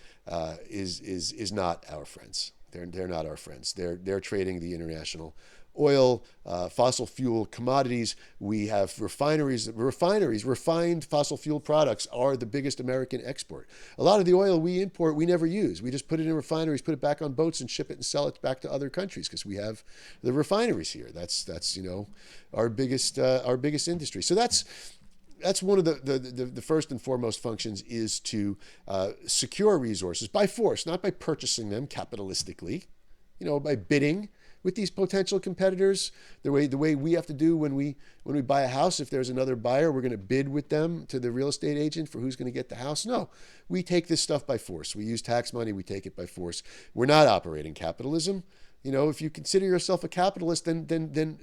is not our friends. They're not our friends. They're trading the international oil, fossil fuel commodities. We have refineries. Refined fossil fuel products are the biggest American export. A lot of the oil we import, we never use. We just put it in refineries, put it back on boats, and ship it and sell it back to other countries because we have the refineries here. That's our biggest industry. So that's one of the first and foremost functions, is to secure resources by force, not by purchasing them capitalistically, by bidding with these potential competitors, the way we have to do when we buy a house. If there's another buyer, we're going to bid with them to the real estate agent for who's going to get the house. No, we take this stuff by force. We use tax money. We take it by force. We're not operating capitalism. If you consider yourself a capitalist, then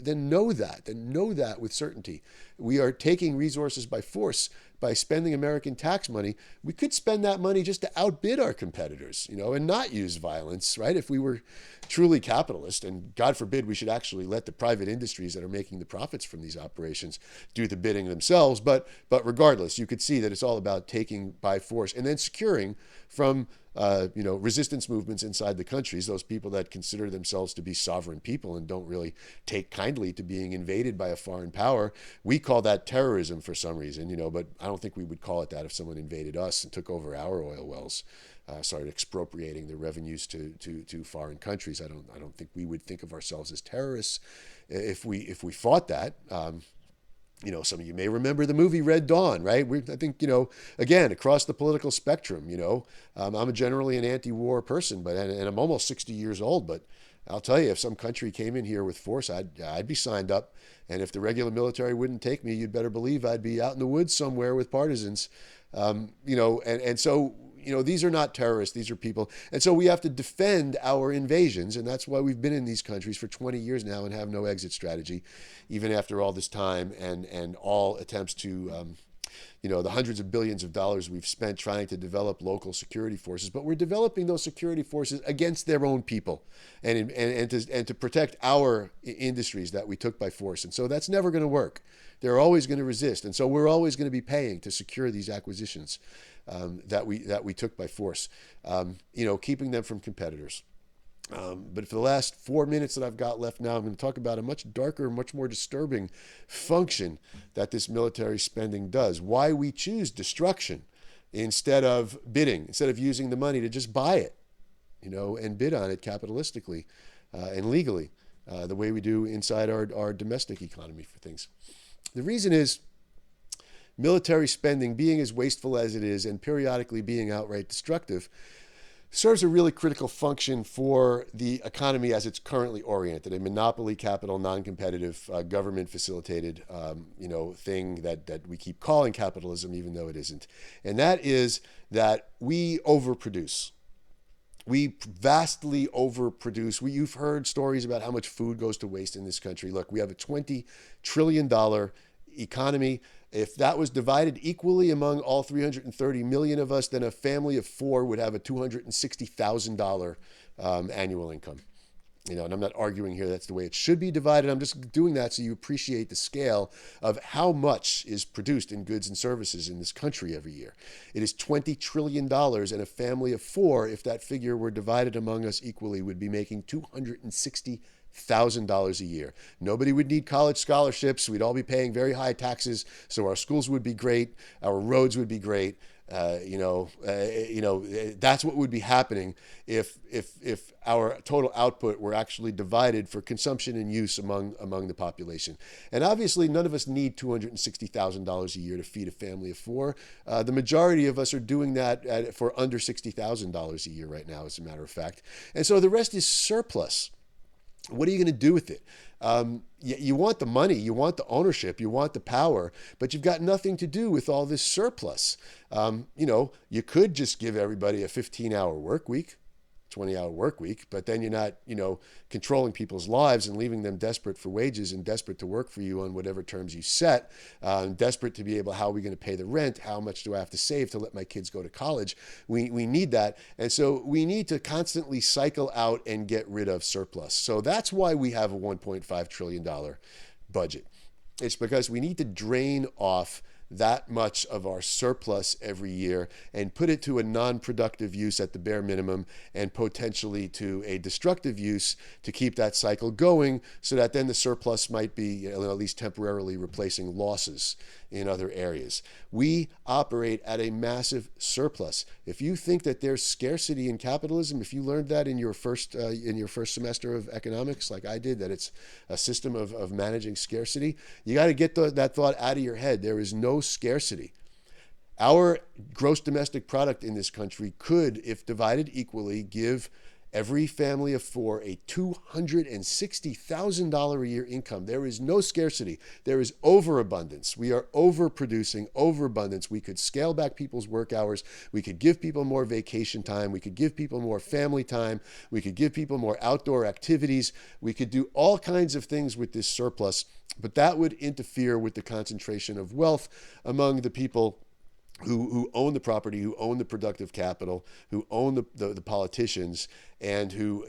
know that. Then know that with certainty. We are taking resources by force by spending American tax money. We could spend that money just to outbid our competitors, and not use violence, right? If we were truly capitalist, and God forbid we should actually let the private industries that are making the profits from these operations do the bidding themselves. But regardless, you could see that it's all about taking by force and then securing from resistance movements inside the countries, those people that consider themselves to be sovereign people and don't really take kindly to being invaded by a foreign power. We call that terrorism for some reason, but I don't think we would call it that if someone invaded us and took over our oil wells, started expropriating the revenues to foreign countries. I don't think we would think of ourselves as terrorists if we fought that. Some of you may remember the movie Red Dawn, right? I think, again, across the political spectrum, I'm generally an anti-war person, and I'm almost 60 years old, but I'll tell you, if some country came in here with force, I'd be signed up. And if the regular military wouldn't take me, you'd better believe I'd be out in the woods somewhere with partisans. And so, these are not terrorists, these are people. And so we have to defend our invasions. And that's why we've been in these countries for 20 years now and have no exit strategy, even after all this time and all attempts to the hundreds of billions of dollars we've spent trying to develop local security forces, but we're developing those security forces against their own people and to protect our industries that we took by force. And so that's never going to work. They're always going to resist. And so we're always going to be paying to secure these acquisitions that we took by force, keeping them from competitors. But for the last 4 minutes that I've got left now, I'm going to talk about a much darker, much more disturbing function that this military spending does. Why we choose destruction instead of bidding, instead of using the money to just buy it, and bid on it capitalistically and legally, the way we do inside our domestic economy for things. The reason is military spending, being as wasteful as it is and periodically being outright destructive, serves a really critical function for the economy as it's currently oriented, a monopoly capital, non-competitive, government-facilitated, thing that we keep calling capitalism, even though it isn't. And that is that we overproduce. We vastly overproduce. You've heard stories about how much food goes to waste in this country. Look, we have a $20 trillion economy. If that was divided equally among all 330 million of us, then a family of four would have a $260,000 annual income. And I'm not arguing here that's the way it should be divided. I'm just doing that so you appreciate the scale of how much is produced in goods and services in this country every year. It is $20 trillion, and a family of four, if that figure were divided among us equally, would be making $260,000 a year. Nobody would need college scholarships. We'd all be paying very high taxes, so our schools would be great, our roads would be great. That's what would be happening if our total output were actually divided for consumption and use among the population. And obviously, none of us need $260,000 a year to feed a family of four. The majority of us are doing that for under $60,000 a year right now, as a matter of fact. And so the rest is surplus. What are you going to do with it? You want the money, you want the ownership, you want the power, but you've got nothing to do with all this surplus. You could just give everybody a 15-hour work week, 20-hour work week, but then you're not, controlling people's lives and leaving them desperate for wages and desperate to work for you on whatever terms you set, desperate to be able, how are we going to pay the rent? How much do I have to save to let my kids go to college? We need that. And so we need to constantly cycle out and get rid of surplus. So that's why we have a $1.5 trillion budget. It's because we need to drain off that much of our surplus every year and put it to a non-productive use at the bare minimum and potentially to a destructive use to keep that cycle going, so that then the surplus might be at least temporarily replacing losses in other areas. We operate at a massive surplus. If you think that there's scarcity in capitalism, if you learned that in your first semester of economics, like I did, that it's a system of managing scarcity, you got to get that thought out of your head. There is no scarcity. Our gross domestic product in this country could, if divided equally, give every family of four a $260,000 a year income. There is no scarcity. There is overabundance. We are overproducing, overabundance. We could scale back people's work hours. We could give people more vacation time. We could give people more family time. We could give people more outdoor activities. We could do all kinds of things with this surplus, but that would interfere with the concentration of wealth among the people who own the property, who own the productive capital, who own the politicians, and who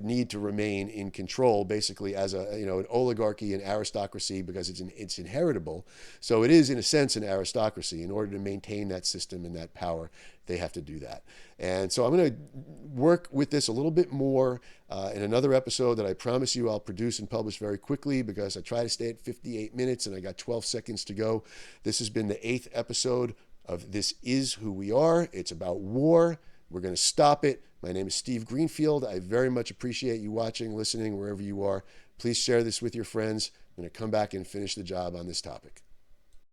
need to remain in control, basically as an oligarchy, an aristocracy, because it's inheritable. So it is in a sense an aristocracy. In order to maintain that system and that power, they have to do that. And so I'm going to work with this a little bit more in another episode that I promise you I'll produce and publish very quickly, because I try to stay at 58 minutes and I got 12 seconds to go. This has been the 8th episode of This Is Who We Are. It's about war. We're going to stop it. My name is Steve Greenfield. I very much appreciate you watching, listening, wherever you are. Please share this with your friends. I'm going to come back and finish the job on this topic.